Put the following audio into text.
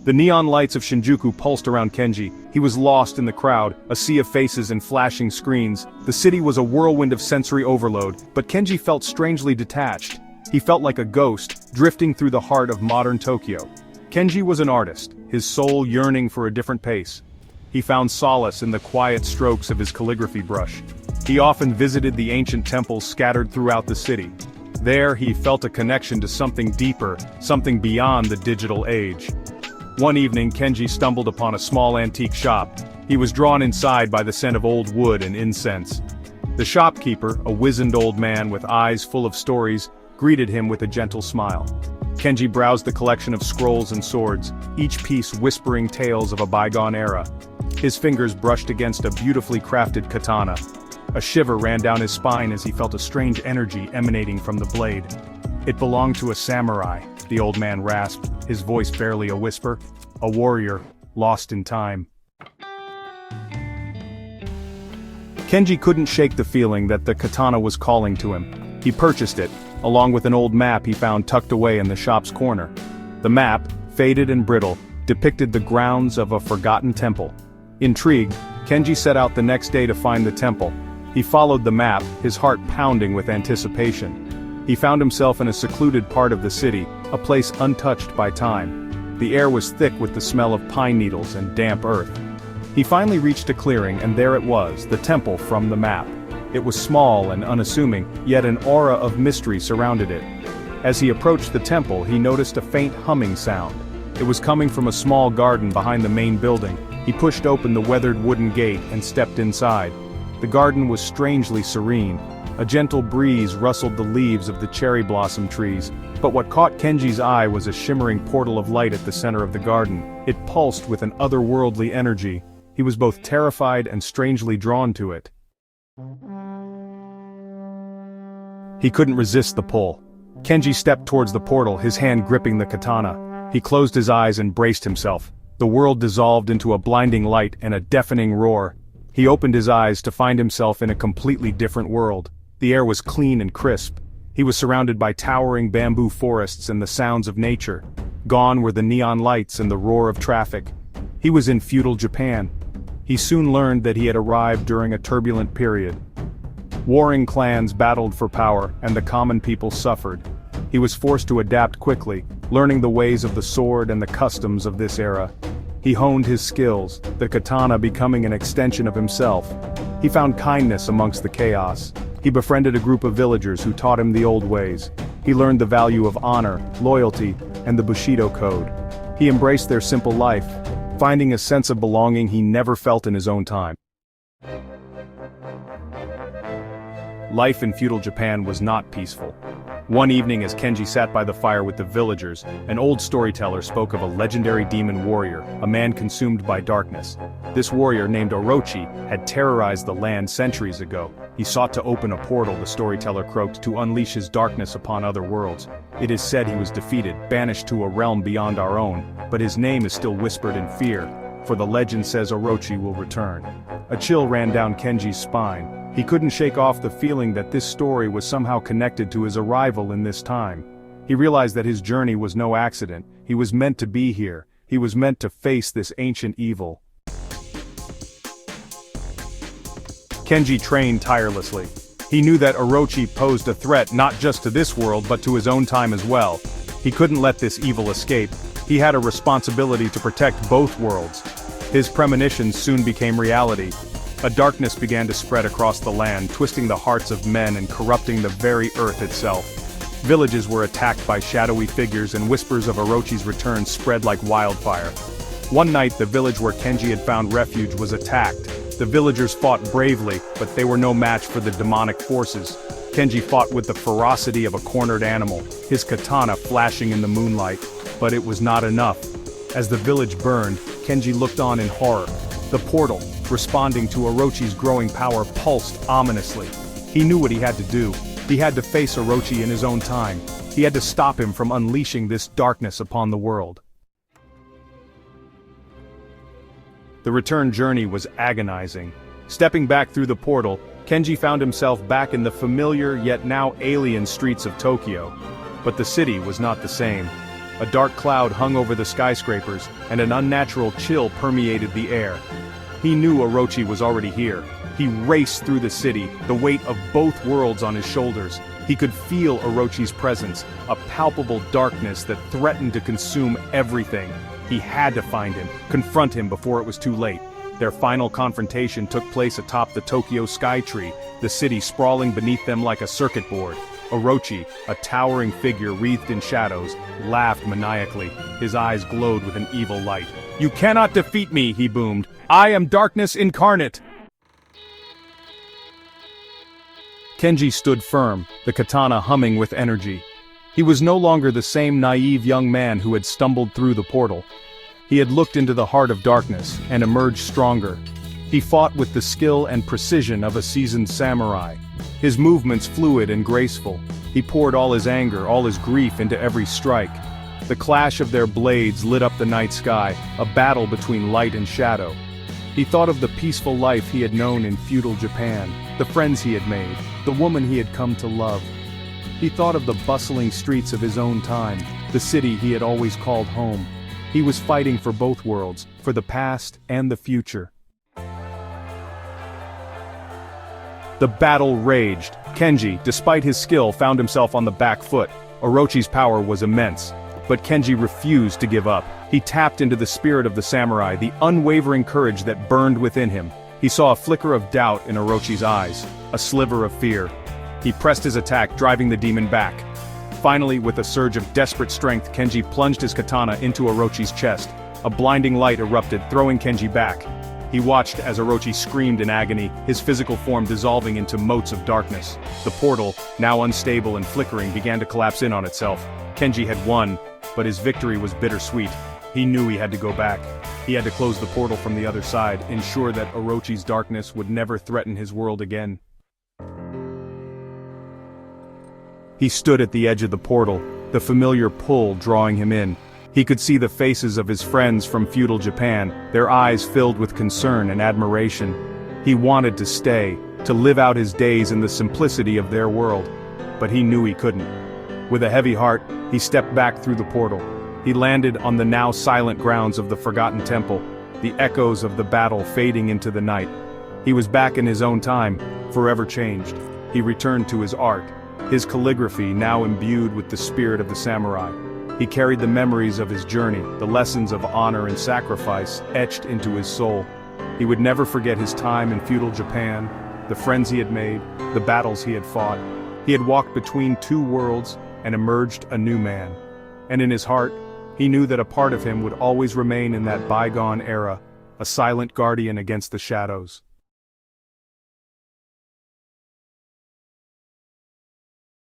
The neon lights of Shinjuku pulsed around Kenji. He was lost in the crowd, a sea of faces and flashing screens. The city was a whirlwind of sensory overload, but Kenji felt strangely detached. He felt like a ghost, drifting through the heart of modern Tokyo. Kenji was an artist, his soul yearning for a different pace. He found solace in the quiet strokes of his calligraphy brush. He often visited the ancient temples scattered throughout the city. There he felt a connection to something deeper, something beyond the digital age. One evening Kenji stumbled upon a small antique shop. He was drawn inside by the scent of old wood and incense. The shopkeeper, a wizened old man with eyes full of stories, greeted him with a gentle smile. Kenji browsed the collection of scrolls and swords, each piece whispering tales of a bygone era. His fingers brushed against a beautifully crafted katana. A shiver ran down his spine as he felt a strange energy emanating from the blade. It belonged to a samurai, the old man rasped, his voice barely a whisper. A warrior, lost in time. Kenji couldn't shake the feeling that the katana was calling to him. He purchased it, along with an old map he found tucked away in the shop's corner. The map, faded and brittle, depicted the grounds of a forgotten temple. Intrigued, Kenji set out the next day to find the temple. He followed the map, his heart pounding with anticipation. He found himself in a secluded part of the city, a place untouched by time. The air was thick with the smell of pine needles and damp earth. He finally reached a clearing, and there it was, the temple from the map. It was small and unassuming, yet an aura of mystery surrounded it. As he approached the temple, he noticed a faint humming sound. It was coming from a small garden behind the main building. He pushed open the weathered wooden gate and stepped inside. The garden was strangely serene. A gentle breeze rustled the leaves of the cherry blossom trees, but what caught Kenji's eye was a shimmering portal of light at the center of the garden. It pulsed with an otherworldly energy. He was both terrified and strangely drawn to it. He couldn't resist the pull. Kenji stepped towards the portal, his hand gripping the katana. He closed his eyes and braced himself. The world dissolved into a blinding light and a deafening roar. He opened his eyes to find himself in a completely different world. The air was clean and crisp. He was surrounded by towering bamboo forests and the sounds of nature. Gone were the neon lights and the roar of traffic. He was in feudal Japan. He soon learned that he had arrived during a turbulent period. Warring clans battled for power, and the common people suffered. He was forced to adapt quickly, learning the ways of the sword and the customs of this era. He honed his skills, the katana becoming an extension of himself. He found kindness amongst the chaos. He befriended a group of villagers who taught him the old ways. He learned the value of honor, loyalty, and the Bushido code. He embraced their simple life, finding a sense of belonging he never felt in his own time. Life in feudal Japan was not peaceful. One evening as Kenji sat by the fire with the villagers, an old storyteller spoke of a legendary demon warrior, a man consumed by darkness. This warrior, named Orochi, had terrorized the land centuries ago. He sought to open a portal, the storyteller croaked, to unleash his darkness upon other worlds. It is said he was defeated, banished to a realm beyond our own, but his name is still whispered in fear, for the legend says Orochi will return. A chill ran down Kenji's spine. He couldn't shake off the feeling that this story was somehow connected to his arrival in this time. He realized that his journey was no accident. He was meant to be here. He was meant to face this ancient evil. Kenji trained tirelessly. He knew that Orochi posed a threat not just to this world but to his own time as well. He couldn't let this evil escape. He had a responsibility to protect both worlds. His premonitions soon became reality. A darkness began to spread across the land, twisting the hearts of men and corrupting the very earth itself. Villages were attacked by shadowy figures, and whispers of Orochi's return spread like wildfire. One night, the village where Kenji had found refuge was attacked. The villagers fought bravely, but they were no match for the demonic forces. Kenji fought with the ferocity of a cornered animal, his katana flashing in the moonlight. But it was not enough. As the village burned, Kenji looked on in horror. The portal, responding to Orochi's growing power, pulsed ominously. He knew what he had to do. He had to face Orochi in his own time. He had to stop him from unleashing this darkness upon the world. The return journey was agonizing. Stepping back through the portal, Kenji found himself back in the familiar yet now alien streets of Tokyo. But the city was not the same. A dark cloud hung over the skyscrapers, and an unnatural chill permeated the air. He knew Orochi was already here. He raced through the city, the weight of both worlds on his shoulders. He could feel Orochi's presence, a palpable darkness that threatened to consume everything. He had to find him, confront him before it was too late. Their final confrontation took place atop the Tokyo Skytree, the city sprawling beneath them like a circuit board. Orochi, a towering figure wreathed in shadows, laughed maniacally. His eyes glowed with an evil light. "You cannot defeat me," he boomed. "I am darkness incarnate!" Kenji stood firm, the katana humming with energy. He was no longer the same naive young man who had stumbled through the portal. He had looked into the heart of darkness and emerged stronger. He fought with the skill and precision of a seasoned samurai. His movements fluid and graceful. He poured all his anger, all his grief into every strike. The clash of their blades lit up the night sky, a battle between light and shadow. He thought of the peaceful life he had known in feudal Japan, the friends he had made, the woman he had come to love. He thought of the bustling streets of his own time, the city he had always called home. He was fighting for both worlds, for the past and the future. The battle raged. Kenji, despite his skill, found himself on the back foot. Orochi's power was immense. But Kenji refused to give up. He tapped into the spirit of the samurai, the unwavering courage that burned within him. He saw a flicker of doubt in Orochi's eyes, a sliver of fear. He pressed his attack, driving the demon back. Finally, with a surge of desperate strength, Kenji plunged his katana into Orochi's chest. A blinding light erupted, throwing Kenji back. He watched as Orochi screamed in agony, his physical form dissolving into motes of darkness. The portal, now unstable and flickering, began to collapse in on itself. Kenji had won, but his victory was bittersweet. He knew he had to go back. He had to close the portal from the other side, ensure that Orochi's darkness would never threaten his world again. He stood at the edge of the portal, the familiar pull drawing him in. He could see the faces of his friends from feudal Japan, their eyes filled with concern and admiration. He wanted to stay, to live out his days in the simplicity of their world. But he knew he couldn't. With a heavy heart, he stepped back through the portal. He landed on the now silent grounds of the Forgotten Temple, the echoes of the battle fading into the night. He was back in his own time, forever changed. He returned to his art, his calligraphy now imbued with the spirit of the samurai. He carried the memories of his journey, the lessons of honor and sacrifice etched into his soul. He would never forget his time in feudal Japan, the friends he had made, the battles he had fought. He had walked between two worlds and emerged a new man. And in his heart, he knew that a part of him would always remain in that bygone era, a silent guardian against the shadows.